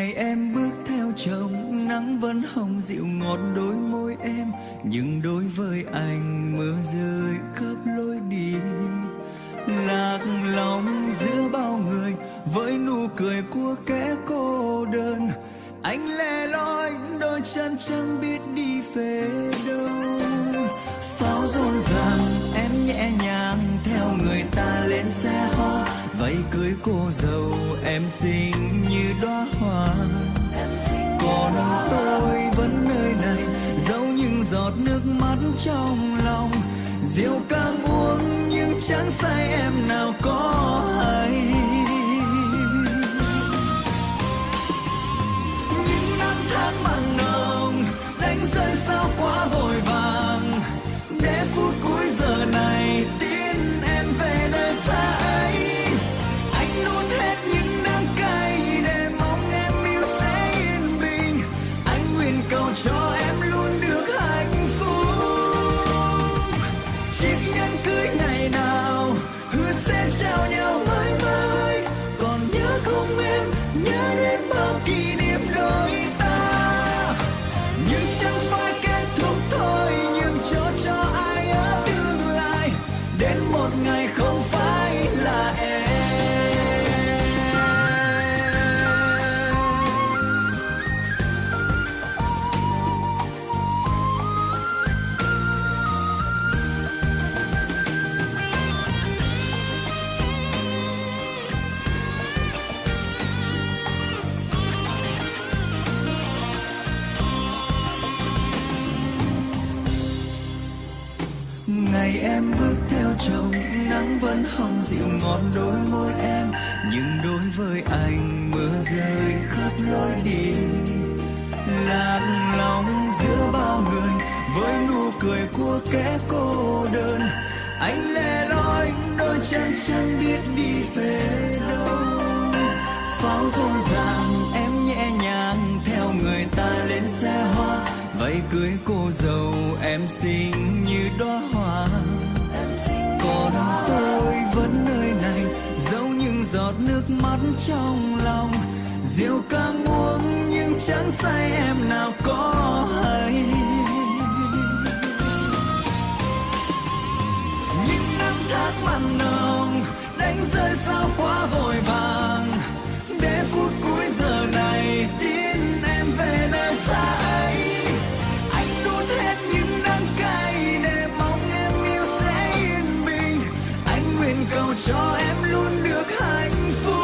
Ngày em bước theo chồng, nắng vẫn hồng dịu ngọt đôi môi em, nhưng đối với anh mưa rơi khắp lối đi. Lạc lòng giữa bao người với nụ cười của kẻ cô đơn, anh lẻ loi đôi chân chẳng biết đi về đâu. Pháo rộn ràng em nhẹ nhàng theo người ta lên xe hoa, váy cưới cô dâu em xinh như đóa hoa. Còn tôi vẫn nơi này giấu những giọt nước mắt trong lòng, rượu càng uống nhưng chẳng say em nào có hay. Những năm tháng mặn nồng đánh rơi sao quá vội vàng, để phút cuối giờ này tin em về nơi xa ấy. Anh nuốt hết những đắng cay để mong em yêu sẽ yên bình, anh nguyện cầu cho em luôn được hạnh phúc. Chiếc nhẫn cưới ngày nào hứa sẽ trao nhau mãi mãi, còn nhớ không em, nhớ đến bao kỷ niệm đôi ta. Nhưng chẳng phải kết thúc thôi, nhưng cho ai ở tương lai, đến một ngày không phải là em. Ngày em bước theo chồng, nắng vẫn hồng dịu ngọt đôi môi em, nhưng đối với anh mưa rơi khắp lối đi. Lạc lòng giữa bao người với nụ cười của kẻ cô đơn, anh lẻ loi đôi chân chẳng biết đi về đâu. Pháo rộn ràng em nhẹ nhàng theo người ta lên xe hoa, váy cưới cô dâu em xinh như đóa hoa. Còn tôi vẫn nơi này giấu những giọt nước mắt trong lòng, rượu càng uống nhưng chẳng say em nào có hay. Những năm tháng mặn nồng đánh rơi sao quá vội vàng, để phút cuối giờ này tin em về nơi xa ấy. Anh nuốt hết những đắng cay để mong em yêu sẽ yên bình, anh nguyện cầu cho em luôn được hạnh phúc.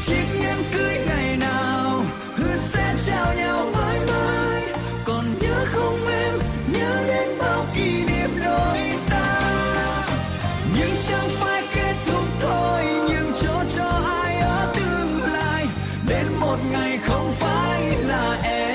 Chiếc nhẫn cưới ngày nào hứa sẽ trao nhau mãi mãi, còn nhớ không em, nhớ đến bao kỷ niệm đôi ta. Nhưng chẳng phải kết thúc thôi, nhưng cho ai ở tương lai, đến một ngày không phải là em.